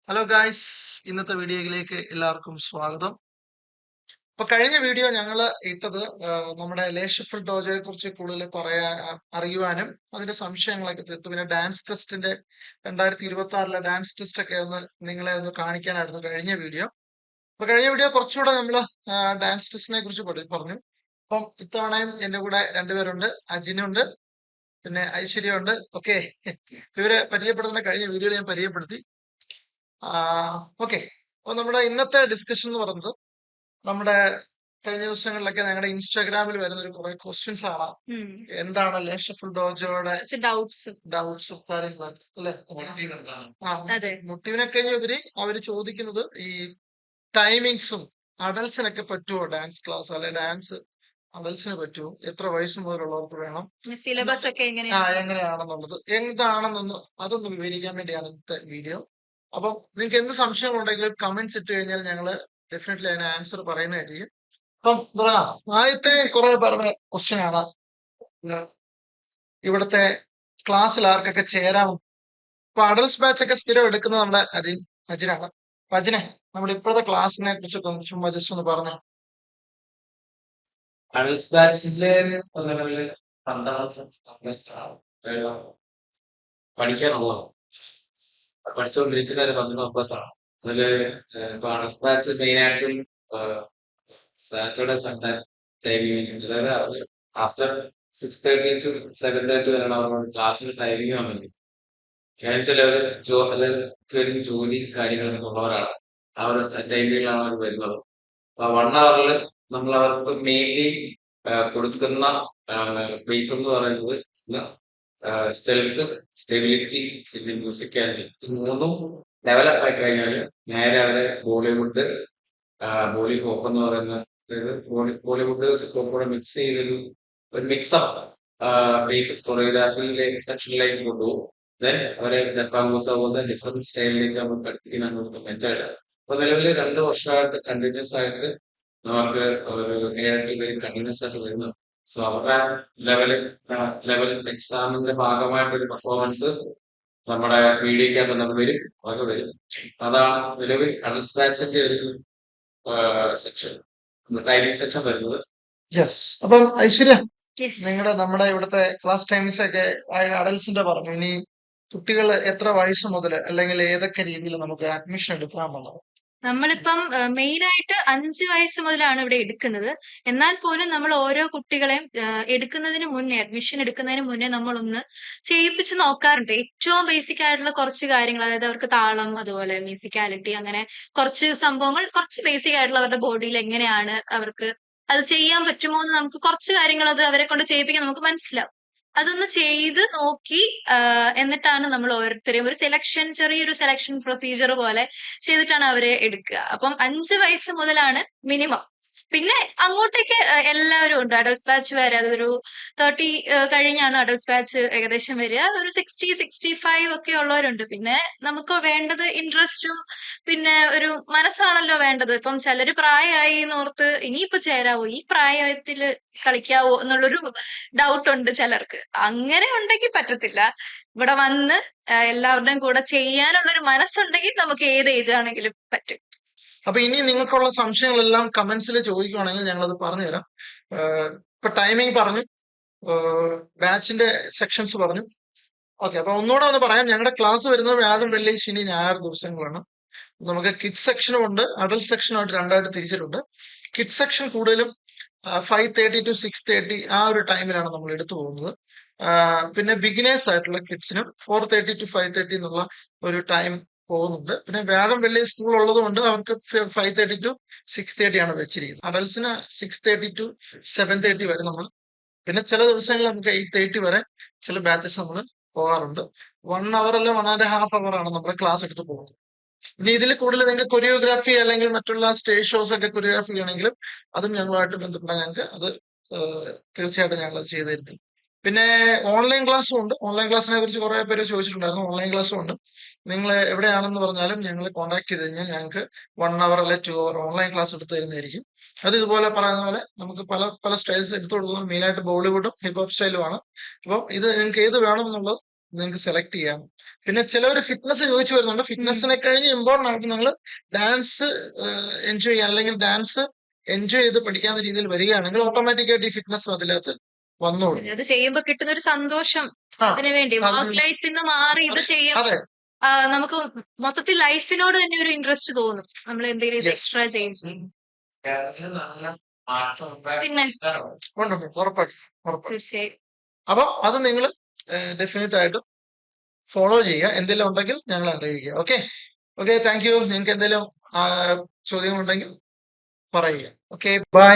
Hello guys, ഇന്നത്തെ വീഡിയോയിലേക്ക് എല്ലാവർക്കും സ്വാഗതം. അപ്പൊ കഴിഞ്ഞ വീഡിയോ ഞങ്ങൾ ഇട്ടത് നമ്മുടെ ലേ ഷഫിൾ ഡോജോയെ കുറിച്ച് കൂടുതൽ അറിയുവാനും അതിന്റെ സംശയങ്ങളൊക്കെ തീർത്തു. പിന്നെ ഡാൻസ് ടെസ്റ്റിന്റെ 2026 ഡാൻസ് ടെസ്റ്റ് ഒക്കെ നിങ്ങളെ ഒന്ന് കാണിക്കാനായിരുന്നു കഴിഞ്ഞ വീഡിയോ. അപ്പൊ കഴിഞ്ഞ വീഡിയോ കുറച്ചുകൂടെ നമ്മൾ ഡാൻസ് ടെസ്റ്റിനെ കുറിച്ച് പറഞ്ഞു. അപ്പം ഇത്തവണയും എന്റെ കൂടെ രണ്ടുപേരുണ്ട്, അജിനുണ്ട്, പിന്നെ ഐശ്വര്യ ഉണ്ട്. ഓക്കെ, ഇവരെ പരിചയപ്പെടുത്തുന്ന കഴിഞ്ഞ വീഡിയോയിൽ ഞാൻ പരിചയപ്പെടുത്തി. ഓക്കെ, അപ്പൊ നമ്മുടെ ഇന്നത്തെ ഡിസ്കഷൻ എന്ന് പറയുന്നത് നമ്മുടെ കഴിഞ്ഞ ദിവസങ്ങളിലൊക്കെ ഞങ്ങളുടെ ഇൻസ്റ്റാഗ്രാമിൽ വരുന്ന ഒരു കുറെ ക്വസ്റ്റ്യൻസ് ആണ്. എന്താണ് ലേ ഷഫിൾ ഡോജോയുടെ ഡൗട്ട്സും കാര്യങ്ങളൊക്കെ അല്ലെ? മോട്ടീവിനെ കഴിഞ്ഞുപരി അവര് ചോദിക്കുന്നത് ഈ ടൈമിങ്സും അഡൽസിനൊക്കെ പറ്റുമോ ഡാൻസ് ക്ലാസ്, അല്ലെ ഡാൻസ് അഡൽസിന് പറ്റുമോ, എത്ര വയസ്സ് മുതലുള്ളവർക്ക് വേണം, സിലബസ് ഒക്കെ എങ്ങനെയാണെന്നുള്ളത് എന്താണെന്നൊന്ന് അതൊന്ന് വിവരിക്കാൻ വേണ്ടിയാണ് ഇന്നത്തെ വീഡിയോ. അപ്പം നിങ്ങൾക്ക് എന്ത് സംശയങ്ങളുണ്ടെങ്കിലും കമന്റ്സ് ഇട്ട് കഴിഞ്ഞാൽ ഞങ്ങള് ഡെഫിനറ്റ്ലി അതിന് ആൻസർ പറയുന്നതായിരിക്കും. അപ്പം ആദ്യത്തെ കുറെ പറഞ്ഞ ക്വസ്റ്റ്യൻ ആണ്, ഇവിടുത്തെ ക്ലാസ്സിൽ ആർക്കൊക്കെ ചേരാം. ഇപ്പൊ അഡൽസ് ബാച്ച് ഒക്കെ സ്ഥിരം എടുക്കുന്നത് നമ്മുടെ അജിനാണ്. അജിനെ, നമ്മുടെ ഇപ്പോഴത്തെ ക്ലാസ്സിനെ കുറിച്ച് ചുമ്മാ ജസ്റ്റ് ഒന്ന് പറഞ്ഞു. അഡൽസ് ബാച്ചില് പഠിക്കാനുള്ളത് പഠിച്ചുകൊണ്ടിരിക്കുന്ന ഒരു 11 മെമ്പേഴ്സാണ്. അതില് അഡൽസ് ബാച്ച് മെയിൻ ആയിട്ടും സാറ്റർഡേ സൺഡേ ടൈമിംഗ്, അതായത് ആഫ്റ്റർ 6:30 to 7:30 വരെയാണ് അവരുടെ ക്ലാസ്സിന് ടൈമിംഗ് വന്നത്. കാരണം ചിലവര് ജോലി കാര്യങ്ങളൊക്കെ ഉള്ളവരാണ്. ആ ഒരു ടൈമിലാണ് അവർ വരുന്നത്. അപ്പൊ 1 hour നമ്മൾ അവർക്ക് മെയിൻലി കൊടുക്കുന്ന ബേസ് എന്ന് പറയുന്നത് സ്റ്റെൽത്ത്, സ്റ്റെബിലിറ്റി, പിന്നെ മ്യൂസിക്കാലിറ്റി. ഇത് മൂന്നും ഡെവലപ്പ് ആയി കഴിഞ്ഞാൽ നേരെ അവരെ ബോളിവുഡ്, ബോളി ഹോപ്പ് എന്ന് പറയുന്ന ബോളിവുഡ് ഹിപ്പ് കൂടെ മിക്സ് ചെയ്തൊരു മിക്സപ്പ് ബേസിസ് കൊറിയോഗ്രാഫിയിലേക്ക് സെക്ഷനിലേക്ക് കൊണ്ടുപോകും. ദെൻ അവരെ പോകുന്ന ഡിഫറെന്റ് സ്റ്റൈലിലേക്ക് നമ്മൾ പഠിപ്പിക്കുന്ന മെത്തേഡ്. അപ്പൊ നിലവിൽ 2 വർഷമായിട്ട് കണ്ടിന്യൂസ് ആയിട്ട് നമുക്ക് ഒരു 7-8 പേര് കണ്ടിന്യൂസ് ആയിട്ട് വരുന്നു. സോ അവരുടെ ലെവൽ എക്സാമിന്റെ ഭാഗമായിട്ടൊരു പെർഫോമൻസ് നമ്മുടെ വീഡിയോക്കകത്ത് വരും, അതൊക്കെ വരും. അതാണ് നിലവിൽ അഡൽസ് ബാച്ചിന്റെ ഒരു സെക്ഷൻ, ടൈമിംഗ് സെക്ഷൻ വരുന്നത്. യെസ്. അപ്പം ഐശ്വര്യ, നിങ്ങളുടെ നമ്മുടെ ഇവിടുത്തെ ക്ലാസ് ടൈംസ് ഒക്കെ അഡൽസിന്റെ പറഞ്ഞു. ഇനി കുട്ടികൾ എത്ര വയസ്സ് മുതൽ അല്ലെങ്കിൽ ഏതൊക്കെ രീതിയിൽ നമുക്ക് അഡ്മിഷൻ എടുക്കാമെന്നുള്ളത്? നമ്മളിപ്പം മെയിൻ ആയിട്ട് 5 വയസ്സ് മുതലാണ് ഇവിടെ എടുക്കുന്നത്. എന്നാൽ പോലും നമ്മൾ ഓരോ കുട്ടികളെയും എടുക്കുന്നതിന് മുന്നേ, അഡ്മിഷൻ എടുക്കുന്നതിന് മുന്നേ നമ്മളൊന്ന് ചെയ്യിപ്പിച്ച് നോക്കാറുണ്ട്. ഏറ്റവും ബേസിക് ആയിട്ടുള്ള കുറച്ച് കാര്യങ്ങൾ, അതായത് അവർക്ക് താളം, അതുപോലെ മ്യൂസിക്കാലിറ്റി, അങ്ങനെ കുറച്ച് സംഭവങ്ങൾ, കുറച്ച് ബേസിക് ആയിട്ടുള്ള അവരുടെ ബോഡിയിൽ എങ്ങനെയാണ് അവർക്ക് അത് ചെയ്യാൻ പറ്റുമോ എന്ന് നമുക്ക് കുറച്ച് കാര്യങ്ങൾ അത് അവരെ കൊണ്ട് ചെയ്യിപ്പിക്കാൻ നമുക്ക് മനസ്സിലാവും. അതൊന്ന് ചെയ്ത് നോക്കി എന്നിട്ടാണ് നമ്മൾ ഓരോരുത്തരെയും ഒരു ചെറിയൊരു സെലക്ഷൻ പ്രൊസീജിയർ പോലെ ചെയ്തിട്ടാണ് അവരെ എടുക്കുക. അപ്പം 5 വയസ്സ് മുതലാണ് മിനിമം. പിന്നെ അങ്ങോട്ടേക്ക് എല്ലാവരും ഉണ്ട്. അഡൽസ് ബാച്ച് വരെ അതൊരു 30 കഴിഞ്ഞാണ് അഡൽസ് ബാച്ച് ഏകദേശം വരിക. ഒരു 60-65 ഒക്കെ ഉള്ളവരുണ്ട്. പിന്നെ നമുക്ക് വേണ്ടത് ഇൻട്രസ്റ്റും പിന്നെ ഒരു മനസ്സാണല്ലോ വേണ്ടത്. ഇപ്പം ചിലര് പ്രായമായി എന്നോർത്ത് ഇനിയിപ്പോ ചേരാവോ, ഈ പ്രായത്തില് കളിക്കാവോ എന്നുള്ളൊരു ഡൗട്ട് ഉണ്ട് ചിലർക്ക്. അങ്ങനെ ഉണ്ടെങ്കിൽ പറ്റത്തില്ല. ഇവിടെ വന്ന് എല്ലാവരുടെയും കൂടെ ചെയ്യാനുള്ളൊരു മനസ്സുണ്ടെങ്കിൽ നമുക്ക് ഏത് ഏജ് ആണെങ്കിലും പറ്റും. അപ്പൊ ഇനി നിങ്ങൾക്കുള്ള സംശയങ്ങളെല്ലാം കമന്റ്സിൽ ചോദിക്കുവാണെങ്കിൽ ഞങ്ങളത് പറഞ്ഞുതരാം. ഇപ്പൊ ടൈമിംഗ് പറഞ്ഞു, ബാച്ചിന്റെ സെക്ഷൻസ് പറഞ്ഞു. ഓക്കെ, അപ്പൊ ഒന്നുകൂടെ ഒന്ന് പറയാം. ഞങ്ങളുടെ ക്ലാസ് വരുന്നത് വ്യാഴം, വെള്ളി, ശനി, ഞായർ ദിവസങ്ങളാണ്. നമുക്ക് കിഡ്സ് സെക്ഷനും ഉണ്ട്, അഡൽട്ട് സെക്ഷനുമായിട്ട് രണ്ടായിട്ട് തിരിച്ചിട്ടുണ്ട്. കിഡ്സ് സെക്ഷൻ കൂടുതലും 5:30 to 6:30 ആ ഒരു ടൈമിലാണ് നമ്മൾ എടുത്തു പോകുന്നത്. പിന്നെ ബിഗിനേഴ്സ് ആയിട്ടുള്ള കിഡ്സിനും 4:30 to 5:30 എന്നുള്ള ഒരു ടൈം പോകുന്നുണ്ട്. പിന്നെ വ്യാഴം, വെള്ളി സ്കൂൾ ഉള്ളത് കൊണ്ട് അവർക്ക് 5:30 to 6:30 ആണ് വെച്ചിരിക്കുന്നത്. അഡൽസിന് 6:30 to 7:30 വരെ നമ്മൾ, പിന്നെ ചില ദിവസങ്ങളിൽ നമുക്ക് 8:30 വരെ ചില ബാച്ചസ് നമ്മൾ പോകാറുണ്ട്. 1 hour അല്ല 1.5 hour ആണ് നമ്മുടെ ക്ലാസ് എടുത്ത് പോകുന്നത്. ഇനി ഇതിൽ കൂടുതൽ നിങ്ങൾക്ക് കൊറിയോഗ്രാഫി അല്ലെങ്കിൽ മറ്റുള്ള സ്റ്റേജ് ഷോസ് ഒക്കെ കൊറിയോഗ്രാഫി ചെയ്യണമെങ്കിലും അതും ഞങ്ങളുമായിട്ട് ബന്ധപ്പെട്ടാൽ ഞങ്ങൾക്ക് അത് തീർച്ചയായിട്ടും ഞങ്ങൾ അത് ചെയ്തു തരുന്നു. പിന്നെ ഓൺലൈൻ ക്ലാസ്സും ഉണ്ട്. ഓൺലൈൻ ക്ലാസ്സിനെ കുറിച്ച് കുറെ പേര് ചോദിച്ചിട്ടുണ്ടായിരുന്നു. ഓൺലൈൻ ക്ലാസ്സും ഉണ്ട്. നിങ്ങൾ എവിടെയാണെന്ന് പറഞ്ഞാലും ഞങ്ങൾ കോൺടാക്ട് ചെയ്ത് കഴിഞ്ഞാൽ ഞങ്ങൾക്ക് 1 hour അല്ലെ 2 hour ഓൺലൈൻ ക്ലാസ് എടുത്ത് തരുന്നതായിരിക്കും. അത് ഇതുപോലെ പറയുന്ന പോലെ നമുക്ക് പല പല സ്റ്റൈൽസ് എടുത്തു കൊടുക്കുന്നത് മെയിനായിട്ട് ബോളിവുഡും ഹിപ്പ് ഹോപ്പ് സ്റ്റൈലുമാണ്. അപ്പം ഇത് നിങ്ങൾക്ക് ഏത് വേണം എന്നുള്ളത് നിങ്ങൾക്ക് സെലക്ട് ചെയ്യാം. പിന്നെ ചിലവർ ഫിറ്റ്നസ് ചോദിച്ചു വരുന്നുണ്ട്. ഫിറ്റ്നസിനെ കഴിഞ്ഞ് ഇമ്പോർട്ടന്റ് ആയിട്ട് നിങ്ങൾ ഡാൻസ് എൻജോയ് ചെയ്യാൻ അല്ലെങ്കിൽ ഡാൻസ് എൻജോയ് ചെയ്ത് പഠിക്കാവുന്ന രീതിയിൽ വരികയാണെങ്കിൽ ഓട്ടോമാറ്റിക് ആയിട്ട് ഈ ഫിറ്റ്നസ് അതിനകത്ത് വന്നോളും. അത് ചെയ്യുമ്പോ കിട്ടുന്ന ഒരു സന്തോഷം ആ അതിനു വേണ്ടി അത് വർക്ക് ലൈഫിൽ നിന്ന് മാറി ഇത് ചെയ്യുമ്പോൾ അതെ നമുക്ക് മൊത്തത്തിൽ ലൈഫിനോട് തന്നെ ഒരു ഇൻട്രസ്റ്റ് തോന്നും നമ്മൾ എന്തെങ്കിലും ഇത് യെസ് എക്സ്ട്രാ ചെയ്യുമ്പോൾ. കേരളത്തിൽ നല്ല മാറ്റം പിന്നെ ഉണ്ട് ഉറപ്പായിട്ടും ഉറപ്പായിട്ടും. തീർച്ചയായും അപ്പം അത് നിങ്ങൾ ഡെഫിനറ്റ് ആയിട്ട് ഫോളോ ചെയ്യുക. എന്തെങ്കിലും ഉണ്ടെങ്കിൽ ഞങ്ങളെ അറിയിക്കുക. Okay okay, thank you. നിങ്ങൾക്ക് എന്തെങ്കിലും ചോദ്യങ്ങളുണ്ടെങ്കിൽ പറയുക. Okay, by.